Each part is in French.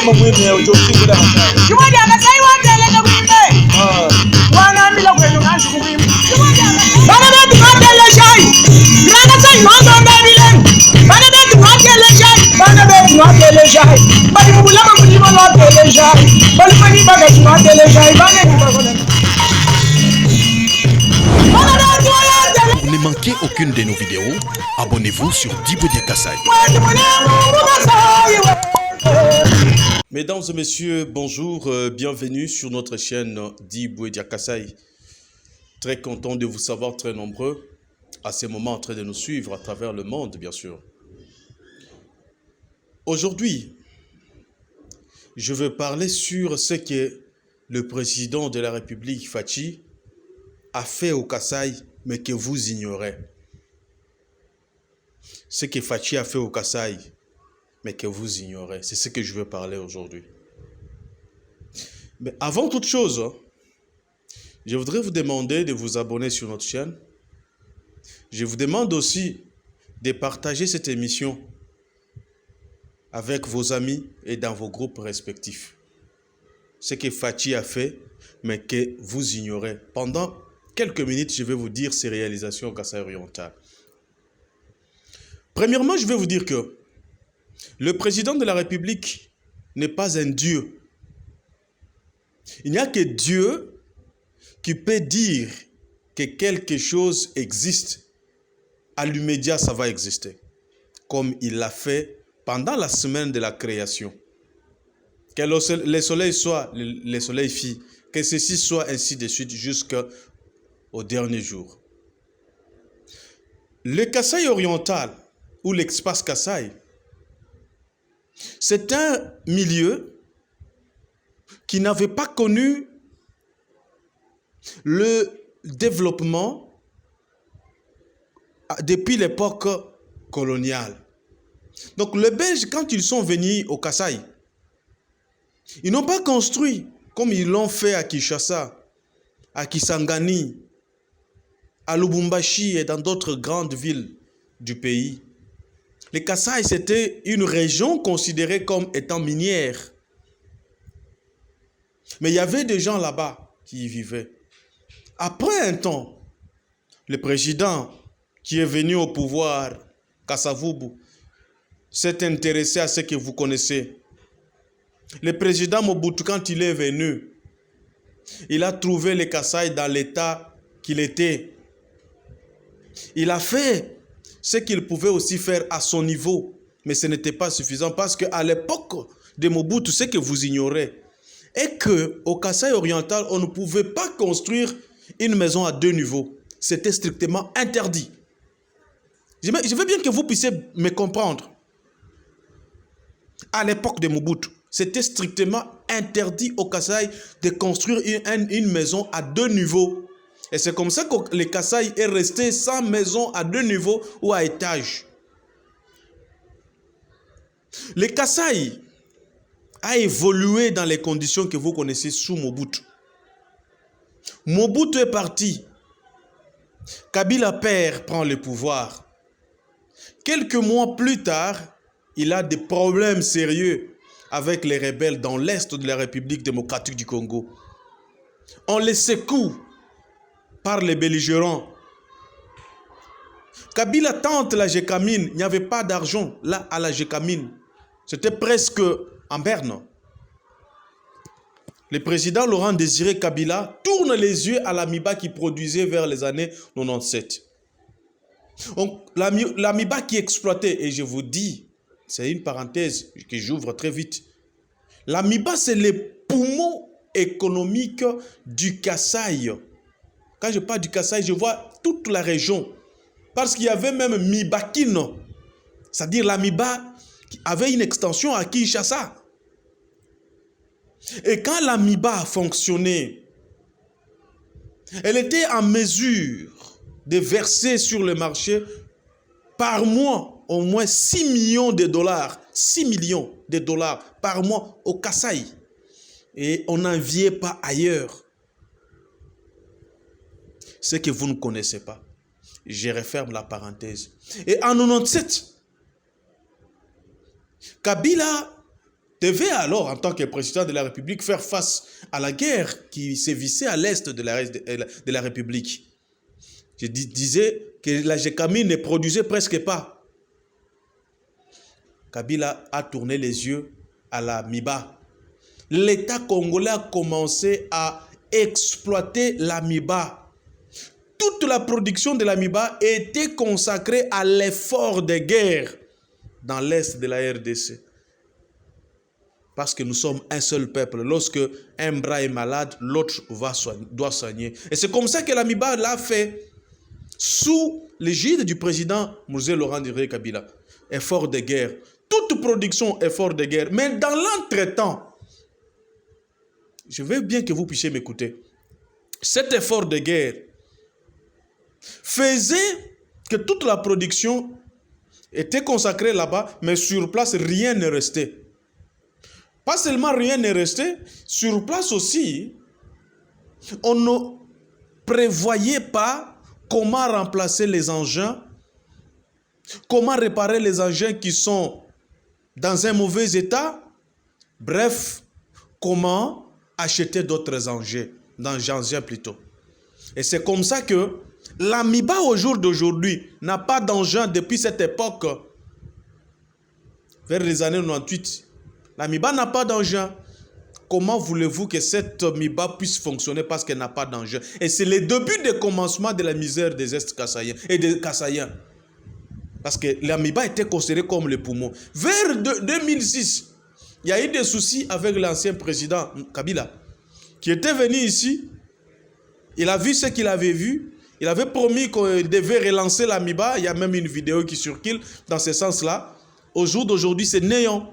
Pour ne manquer aucune de nos vidéos, abonnez-vous sur Diboudia Kassai. Mesdames et messieurs, bonjour, bienvenue sur notre chaîne Diboudia Kassai. Très content de vous savoir très nombreux à ce moment en train de nous suivre à travers le monde, bien sûr. Aujourd'hui, je veux parler sur ce que le président de la République, Fachi, a fait au Kassai, mais que vous ignorez. Ce que Fachi a fait au Kassai, mais que vous ignorez. C'est ce que je veux parler aujourd'hui. Mais avant toute chose, je voudrais vous demander de vous abonner sur notre chaîne. Je vous demande aussi de partager cette émission avec vos amis et dans vos groupes respectifs. Ce que Fachi a fait, mais que vous ignorez. Pendant quelques minutes, je vais vous dire ses réalisations au Kassai oriental. Premièrement, je vais vous dire que le président de la République n'est pas un dieu. Il n'y a que Dieu qui peut dire que quelque chose existe. À l'immédiat, ça va exister. Comme il l'a fait pendant la semaine de la création. Que le soleil soit le soleil fit, que ceci soit ainsi de suite jusqu'au dernier jour. Le Kassai oriental ou l'espace Kassai, c'est un milieu qui n'avait pas connu le développement depuis l'époque coloniale. Donc les Belges, quand ils sont venus au Kassai, ils n'ont pas construit comme ils l'ont fait à Kinshasa, à Kisangani, à Lubumbashi et dans d'autres grandes villes du pays. Le Kassai, c'était une région considérée comme étant minière. Mais il y avait des gens là-bas qui y vivaient. Après un temps, le président qui est venu au pouvoir, Kasavubu, s'est intéressé à ce que vous connaissez. Le président Mobutu, quand il est venu, il a trouvé le Kassai dans l'état qu'il était. Il a fait ce qu'il pouvait aussi faire à son niveau, mais ce n'était pas suffisant parce qu'à l'époque de Mobutu, ce que vous ignorez est qu'au Kassai oriental, on ne pouvait pas construire une maison à 2 niveaux. C'était strictement interdit. Je veux bien que vous puissiez me comprendre. À l'époque de Mobutu, c'était strictement interdit au Kassai de construire une maison à 2 niveaux. Et c'est comme ça que le Kassai est resté sans maison à 2 niveaux ou à étage. Le Kassai a évolué dans les conditions que vous connaissez sous Mobutu. Mobutu est parti. Kabila père prend le pouvoir. Quelques mois plus tard, il a des problèmes sérieux avec les rebelles dans l'est de la République démocratique du Congo. On les secoue par les belligérants. Kabila tente la Gécamine. Il n'y avait pas d'argent là à la Gécamine. C'était presque en berne. Le président Laurent Désiré Kabila tourne les yeux à l'Amiba qui produisait vers les années 97. L'Amiba qui exploitait, et je vous dis, c'est une parenthèse que j'ouvre très vite. L'Amiba, c'est les poumons économiques du Kassai. Quand je parle du Kassai, je vois toute la région. Parce qu'il y avait même Mibakino, c'est-à-dire l'Amiba qui avait une extension à Kinshasa. Et quand l'Amiba a fonctionné, elle était en mesure de verser sur le marché par mois au moins 6 millions de dollars. 6 millions de dollars par mois au Kassai. Et on n'en vient pas ailleurs. Ce que vous ne connaissez pas. Je referme la parenthèse. Et en 97, Kabila devait alors, en tant que président de la République, faire face à la guerre qui sévissait à l'est de la République. Je disais que la GECAMI ne produisait presque pas. Kabila a tourné les yeux à la MIBA. L'État congolais a commencé à exploiter la MIBA. Toute la production de la MIBA était consacrée à l'effort de guerre dans l'est de la RDC. Parce que nous sommes un seul peuple. Lorsque un bras est malade, l'autre doit soigner. Et c'est comme ça que la MIBA l'a fait sous l'égide du président Mosé Laurent Désiré Kabila. Effort de guerre. Toute production, effort de guerre. Mais dans l'entretemps, je veux bien que vous puissiez m'écouter. Cet effort de guerre faisait que toute la production était consacrée là-bas, mais sur place, rien ne restait. Pas seulement rien n'est resté, sur place aussi, on ne prévoyait pas comment remplacer les engins, comment réparer les engins qui sont dans un mauvais état, bref, comment acheter d'autres engins plutôt. Et c'est comme ça que la MIBA au jour d'aujourd'hui n'a pas d'engin depuis cette époque, vers les années 98. La MIBA n'a pas d'engin. Comment voulez-vous que cette MIBA puisse fonctionner parce qu'elle n'a pas d'engin? Et c'est le début du commencement de la misère des Est-Kassaïens et des Kassaïens. Parce que la MIBA était considérée comme le poumon. Vers 2006, il y a eu des soucis avec l'ancien président Kabila, qui était venu ici. Il a vu ce qu'il avait vu. Il avait promis qu'il devait relancer la MIBA. Il y a même une vidéo qui circule dans ce sens-là. Au jour d'aujourd'hui, c'est néant.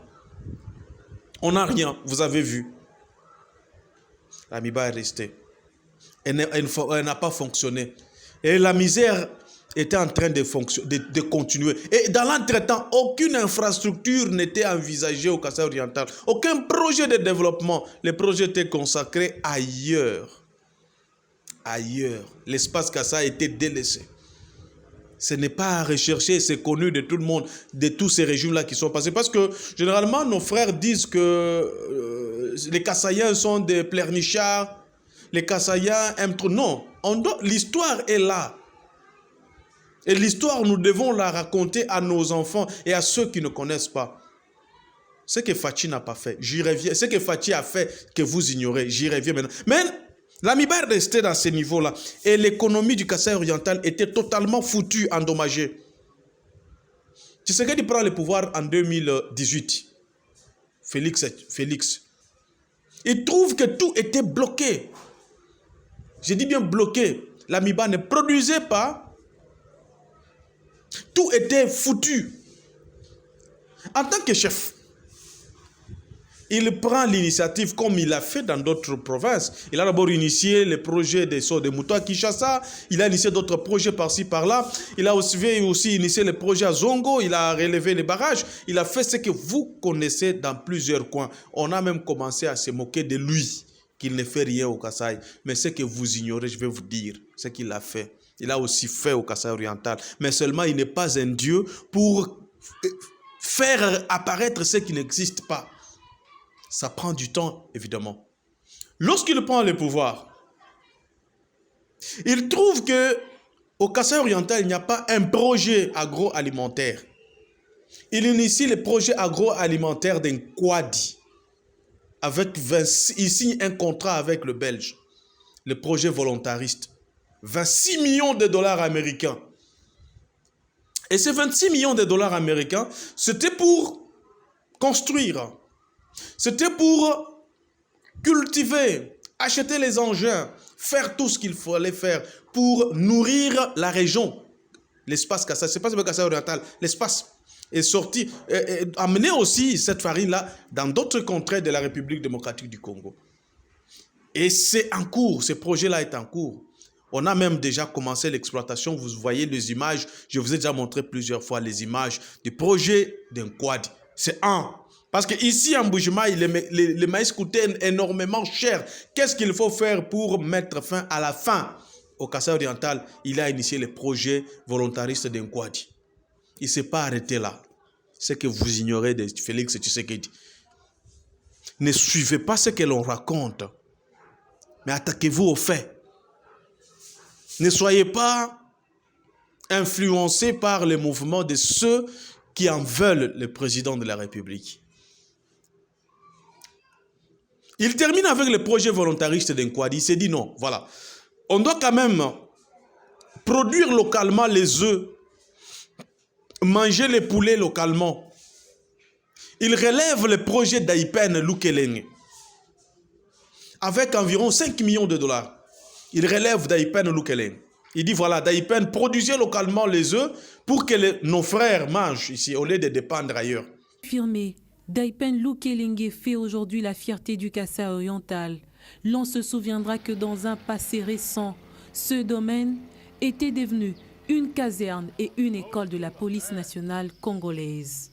On n'a rien, vous avez vu. La MIBA est restée. Elle n'a pas fonctionné. Et la misère était en train de continuer. Et dans l'entretemps, aucune infrastructure n'était envisagée au Kasaï oriental. Aucun projet de développement. Les projets étaient consacrés ailleurs. Ailleurs. L'espace Kasaï a été délaissé. Ce n'est pas à rechercher, c'est connu de tout le monde, de tous ces régimes-là qui sont passés. Parce que, généralement, nos frères disent que les Kassaïens sont des pleurnichards, les Kassaïens aiment trop. Non, l'histoire est là. Et l'histoire, nous devons la raconter à nos enfants et à ceux qui ne connaissent pas. Ce que Fachi n'a pas fait, j'y reviens. Ce que Fachi a fait, que vous ignorez, j'y reviens maintenant. Mais la MIBA est restée dans ce niveau-là. Et l'économie du Kasaï oriental était totalement foutue, endommagée. Tshisekedi prend le pouvoir en 2018. Félix. Il trouve que tout était bloqué. Je dis bien bloqué. La MIBA ne produisait pas. Tout était foutu. En tant que chef, il prend l'initiative comme il l'a fait dans d'autres provinces. Il a d'abord initié le projet des sauts de moutons à Kinshasa. Il a initié d'autres projets par-ci, par-là. Il a aussi initié le projet à Zongo. Il a relevé les barrages. Il a fait ce que vous connaissez dans plusieurs coins. On a même commencé à se moquer de lui, qu'il ne fait rien au Kasaï. Mais ce que vous ignorez, je vais vous dire ce qu'il a fait. Il a aussi fait au Kasaï oriental. Mais seulement, il n'est pas un dieu pour faire apparaître ce qui n'existe pas. Ça prend du temps, évidemment. Lorsqu'il prend le pouvoir, il trouve qu'au Kasaï oriental, il n'y a pas un projet agroalimentaire. Il initie le projet agroalimentaire d'un Kwadi. Il signe un contrat avec le Belge, le projet volontariste. 26 millions de dollars américains. Et ces 26 millions de dollars américains, c'était pour construire. C'était pour cultiver, acheter les engins, faire tout ce qu'il fallait faire pour nourrir la région. L'espace Kasaï, c'est pas le Kasaï oriental, l'espace est sorti, amener aussi cette farine-là dans d'autres contrées de la République démocratique du Congo. Et c'est en cours, ce projet-là est en cours. On a même déjà commencé l'exploitation, vous voyez les images, je vous ai déjà montré plusieurs fois les images du projet d'un Kwadi. C'est un. Parce qu'ici, en Mbuji-Mayi, le maïs coûtait énormément cher. Qu'est-ce qu'il faut faire pour mettre fin à la faim? Au Kasaï oriental, il a initié le projet volontariste d'un Kwadi. Il ne s'est pas arrêté là. C'est que vous ignorez de Félix Tshisekedi. Ne suivez pas ce que l'on raconte, mais attaquez-vous aux faits. Ne soyez pas influencés par les mouvements de ceux qui en veulent le président de la République. Il termine avec le projet volontariste d'Nkwadi. Il s'est dit non, voilà. On doit quand même produire localement les œufs, manger les poulets localement. Il relève le projet d'Aipen Lukeleng avec environ 5 millions de dollars. Il relève d'Aipen Lukeleng. Il dit voilà, d'Aipen, produisez localement les œufs pour que nos frères mangent ici au lieu de dépendre ailleurs. Affirmé, Daipen Lukeleng fait aujourd'hui la fierté du Kasaï oriental. L'on se souviendra que dans un passé récent, ce domaine était devenu une caserne et une école de la police nationale congolaise.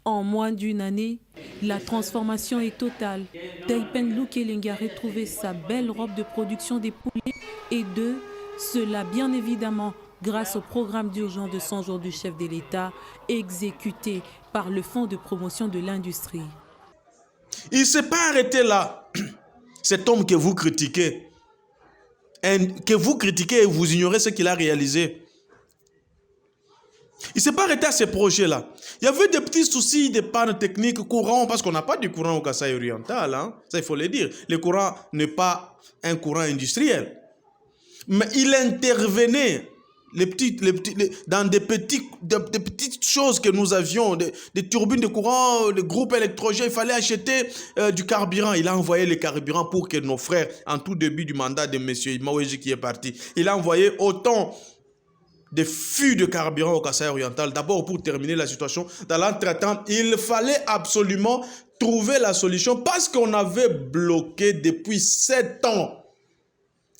En moins d'une année, la transformation est totale. Daipen Lukeleng a retrouvé sa belle robe de production des poulets et d'œufs, cela bien évidemment grâce au programme d'urgence de 100 jours du chef de l'État exécuté par le Fonds de promotion de l'industrie. Il ne s'est pas arrêté là. Cet homme que vous critiquez et vous ignorez ce qu'il a réalisé. Il ne s'est pas arrêté à ces projets-là. Il y avait des petits soucis de panne technique courant, parce qu'on n'a pas du courant au Kasaï oriental. Hein? Ça, il faut le dire. Le courant n'est pas un courant industriel. Mais il intervenait dans des petites choses que nous avions, des turbines de courant, des groupes électrogènes. Il fallait acheter du carburant. Il a envoyé le carburant pour que nos frères, en tout début du mandat de M. Maouéji qui est parti, il a envoyé autant de fûts de carburant au Kasaï oriental. D'abord, pour terminer la situation, dans l'entretemps, il fallait absolument trouver la solution parce qu'on avait bloqué depuis 7 ans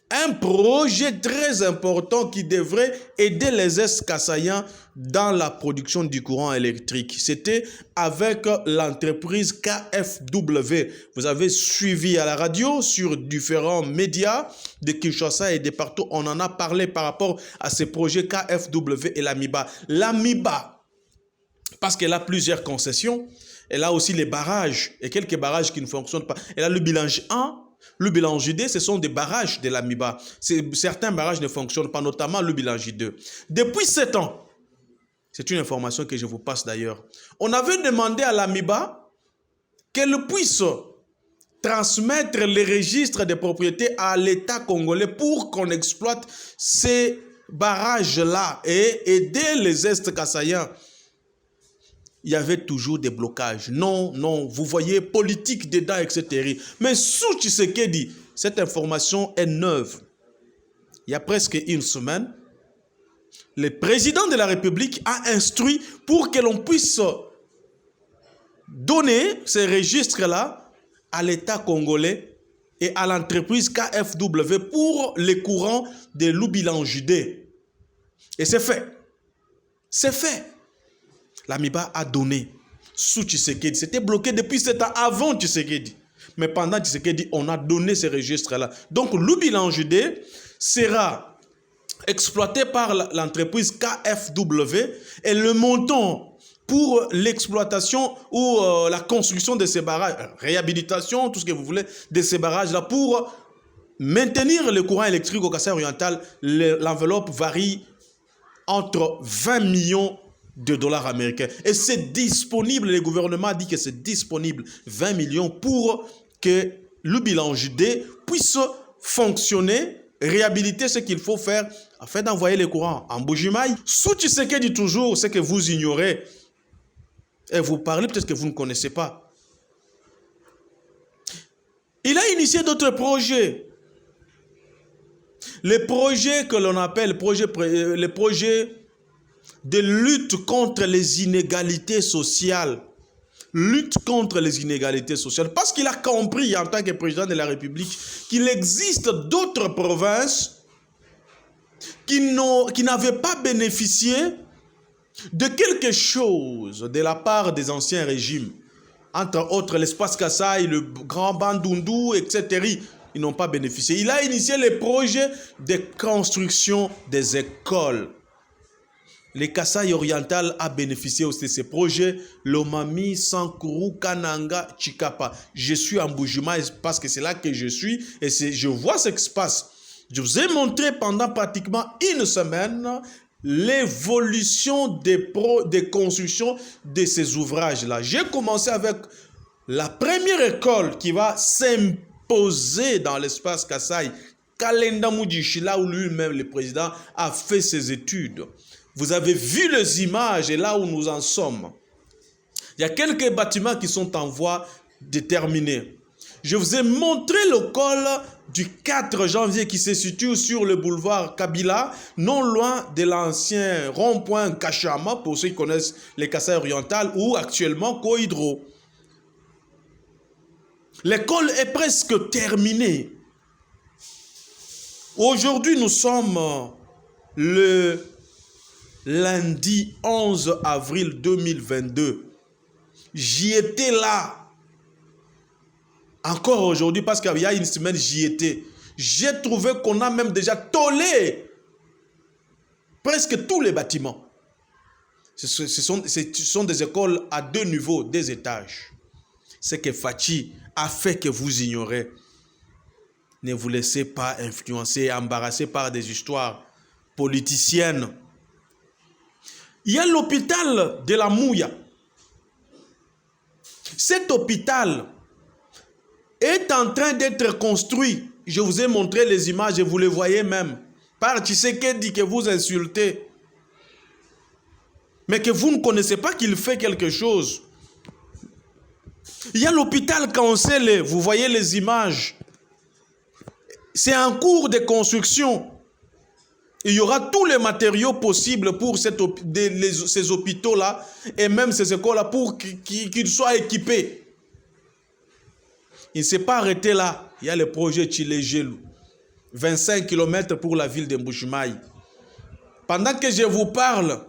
un projet très important qui devrait aider les Est-Kassaïens dans la production du courant électrique. C'était avec l'entreprise KFW. Vous avez suivi à la radio, sur différents médias de Kinshasa et de partout. On en a parlé par rapport à ces projets KFW et l'AMIBA. L'AMIBA, parce qu'elle a plusieurs concessions, elle a aussi les barrages et quelques barrages qui ne fonctionnent pas. Elle a le bilange 1. Le bilan J2, ce sont des barrages de l'AMIBA. Certains barrages ne fonctionnent pas, notamment le bilan J2. Depuis 7 ans, c'est une information que je vous passe d'ailleurs, on avait demandé à l'AMIBA qu'elle puisse transmettre les registres des propriétés à l'État congolais pour qu'on exploite ces barrages-là et aider les Est-Kassaïens. Il y avait toujours des blocages. Non, non, vous voyez, politique dedans, etc. Mais sous Tshisekedi, cette information est neuve. Il y a presque une semaine, le président de la République a instruit pour que l'on puisse donner ces registres-là à l'État congolais et à l'entreprise KFW pour les courants de l'Ubilangide. Et c'est fait. C'est fait. L'AMIBA a donné sous Tshisekedi. C'était bloqué depuis 7 ans avant Tshisekedi. Mais pendant Tshisekedi, on a donné ces registres-là. Donc, l'Ubilangide sera exploité par l'entreprise KFW et le montant pour l'exploitation ou la construction de ces barrages, réhabilitation, tout ce que vous voulez, de ces barrages-là, pour maintenir le courant électrique au Kasaï oriental, l'enveloppe varie entre 20 millions de dollars américains. Et c'est disponible, le gouvernement a dit que c'est disponible, 20 millions pour que l'Ubilangide puisse fonctionner, réhabiliter ce qu'il faut faire afin d'envoyer les courants en Bujimaï. Sous Tshisekedi toujours, ce que vous ignorez, et vous parlez peut-être que vous ne connaissez pas. Il a initié d'autres projets. Les projets que l'on appelle les projets de lutte contre les inégalités sociales. Lutte contre les inégalités sociales. Parce qu'il a compris en tant que président de la République qu'il existe d'autres provinces qui n'avaient pas bénéficié de quelque chose de la part des anciens régimes. Entre autres, l'espace Kasaï, le Grand Bandundu, etc. Ils n'ont pas bénéficié. Il a initié les projets de construction des écoles. le Kasaï oriental a bénéficié aussi de ces projets. Lomami, Sankuru, Kananga, Chikapa. Je suis en Bujumaï parce que c'est là que je suis et je vois ce qui se passe. Je vous ai montré pendant pratiquement une semaine l'évolution des constructions de ces ouvrages-là. J'ai commencé avec la première école qui va s'imposer dans l'espace Kasaï, Kalenda Mudishi, là où lui-même, le président, a fait ses études. Vous avez vu les images et là où nous en sommes. Il y a quelques bâtiments qui sont en voie de terminer. Je vous ai montré l'école du 4 janvier qui se situe sur le boulevard Kabila, non loin de l'ancien rond-point Kachama, pour ceux qui connaissent les Kasaï orientales, ou actuellement Koidro. L'école est presque terminée. Aujourd'hui, nous sommes le lundi 11 avril 2022. J'y étais là. Encore aujourd'hui, parce qu'il y a une semaine, j'y étais. J'ai trouvé qu'on a même déjà tollé presque tous les bâtiments. Ce sont des écoles à 2 niveaux, 2 étages. Ce que Fachi a fait que vous ignorez. Ne vous laissez pas influencer, embarrasser par des histoires politiciennes. Il y a l'hôpital de la Mouya. Cet hôpital est en train d'être construit. Je vous ai montré les images et vous les voyez même. Par Tshisekedi que vous insultez. Mais que vous ne connaissez pas qu'il fait quelque chose. Il y a l'hôpital Kansele. Vous voyez les images. C'est en cours de construction. Il y aura tous les matériaux possibles pour ces hôpitaux-là et même ces écoles-là pour qu'ils soient équipés. Il ne s'est pas arrêté là. Il y a le projet Tchilé-Gelou. 25 km pour la ville de Mbujimaï. Pendant que je vous parle,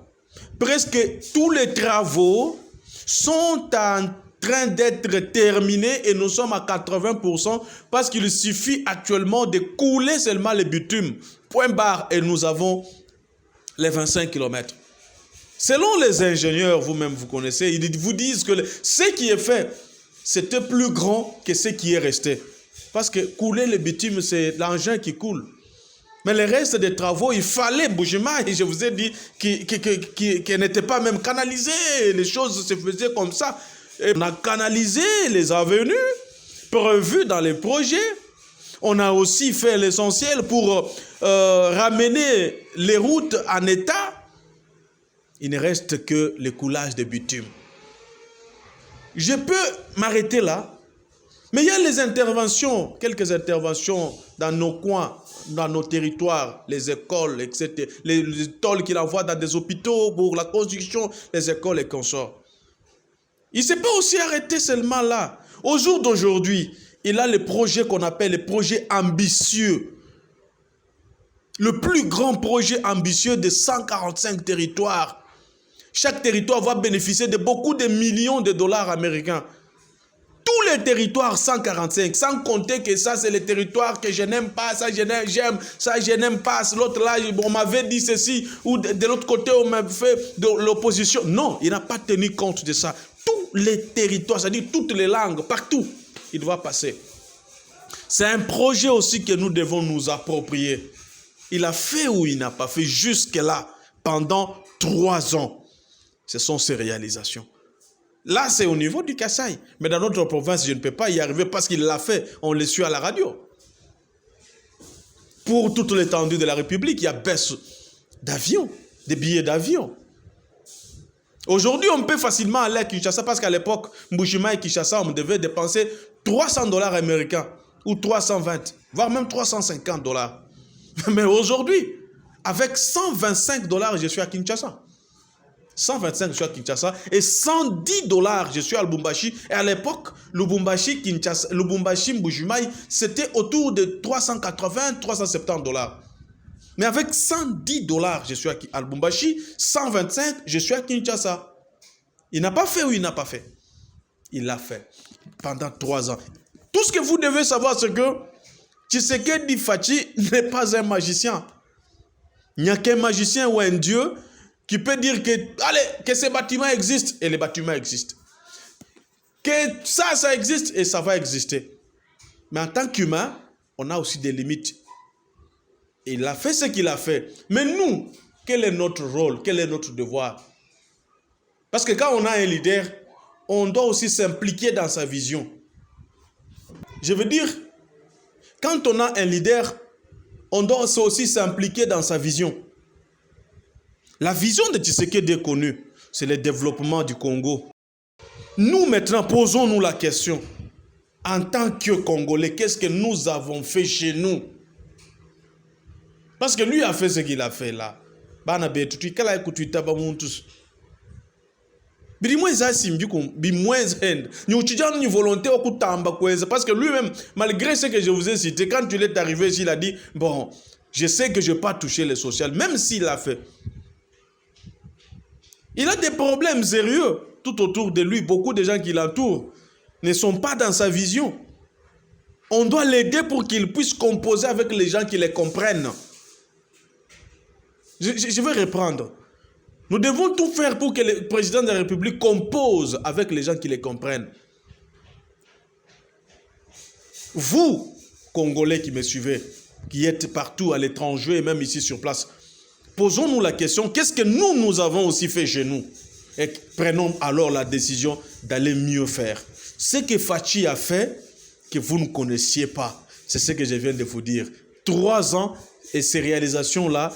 presque tous les travaux sont en train d'être terminés et nous sommes à 80% parce qu'il suffit actuellement de couler seulement les bitumes. Point barre et nous avons les 25 km. Selon les ingénieurs, vous-même vous connaissez, ils vous disent que ce qui est fait, c'était plus grand que ce qui est resté. Parce que couler les bitumes, c'est l'engin qui coule. Mais le reste des travaux, il fallait Mbujimaï, et je vous ai dit qu'il n'était pas même canalisé. Les choses se faisaient comme ça. Et on a canalisé les avenues prévues dans les projets. On a aussi fait l'essentiel pour ramener les routes en état. Il ne reste que le coulage de bitume. Je peux m'arrêter là. Mais il y a les interventions, quelques interventions dans nos coins, dans nos territoires, les écoles, etc. Les tôles qu'il envoie dans des hôpitaux pour la construction des écoles et consorts. Il ne s'est pas aussi arrêté seulement là. Au jour d'aujourd'hui, il a le projet qu'on appelle le projet ambitieux. Le plus grand projet ambitieux de 145 territoires. Chaque territoire va bénéficier de beaucoup de millions de dollars américains. Tous les territoires 145, sans compter que ça c'est les territoires que je n'aime pas, ça j'aime, ça je n'aime pas, l'autre là on m'avait dit ceci, ou de l'autre côté on m'a fait de l'opposition. Non, il n'a pas tenu compte de ça. Tous les territoires, c'est-à-dire toutes les langues, partout, il doit passer. C'est un projet aussi que nous devons nous approprier. Il a fait ou il n'a pas fait jusque-là, pendant 3 ans. Ce sont ses réalisations. Là, c'est au niveau du Kasaï. Mais dans notre province, je ne peux pas y arriver parce qu'il l'a fait. On le suit à la radio. Pour toute l'étendue de la République, il y a baisse d'avions, des billets d'avion. Aujourd'hui, on peut facilement aller à Kinshasa parce qu'à l'époque, Mbujimaï et Kinshasa, on devait dépenser $300 américains ou 320, voire même $350. Mais aujourd'hui, avec $125, je suis à Kinshasa. 125, je suis à Kinshasa. Et $110, je suis à Lubumbashi. Et à l'époque, Lubumbashi, Mbujimaï, c'était autour de $380, $370. Mais avec $110, je suis à Lubumbashi. 125, je suis à Kinshasa. Il n'a pas fait ou il n'a pas fait? Il l'a fait pendant 3 ans. Tout ce que vous devez savoir, c'est que Tshisekedi Fachi n'est pas un magicien. Il n'y a qu'un magicien ou un dieu qui peut dire que ces bâtiments existent et les bâtiments existent. Que ça existe et ça va exister. Mais en tant qu'humain, on a aussi des limites. Il a fait ce qu'il a fait. Mais nous, quel est notre rôle? Quel est notre devoir? Parce que quand on a un leader, on doit aussi s'impliquer dans sa vision. Je veux dire, quand on a un leader, on doit aussi s'impliquer dans sa vision. La vision de Tshisekedi est connue, c'est le développement du Congo. Nous, maintenant, posons-nous la question. En tant que Congolais, qu'est-ce que nous avons fait chez nous? Parce que lui a fait ce qu'il a fait là. Parce que lui-même, malgré ce que je vous ai cité, quand il est arrivé, il a dit, bon, je sais que je ne vais pas toucher les sociales, même s'il l'a fait. Il a des problèmes sérieux tout autour de lui. Beaucoup de gens qui l'entourent ne sont pas dans sa vision. On doit l'aider pour qu'il puisse composer avec les gens qui les comprennent. Je vais reprendre. Nous devons tout faire pour que le président de la République compose avec les gens qui les comprennent. Vous, Congolais qui me suivez, qui êtes partout à l'étranger et même ici sur place, posons-nous la question, qu'est-ce que nous avons aussi fait chez nous? Et prenons alors la décision d'aller mieux faire. Ce que Fachi a fait, que vous ne connaissiez pas, c'est ce que je viens de vous dire. 3 ans et ces réalisations-là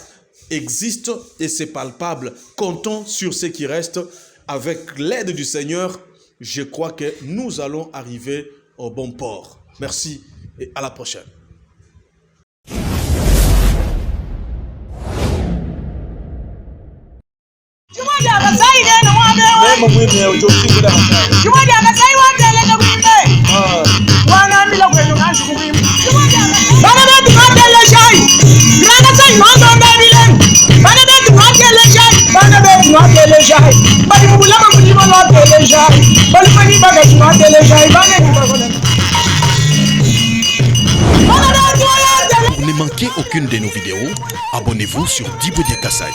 existent et c'est palpable. Comptons sur ce qui reste. Avec l'aide du Seigneur, je crois que nous allons arriver au bon port. Merci et à la prochaine. Pour ne manquer aucune de nos vidéos, abonnez-vous sur Diboudia Kassai.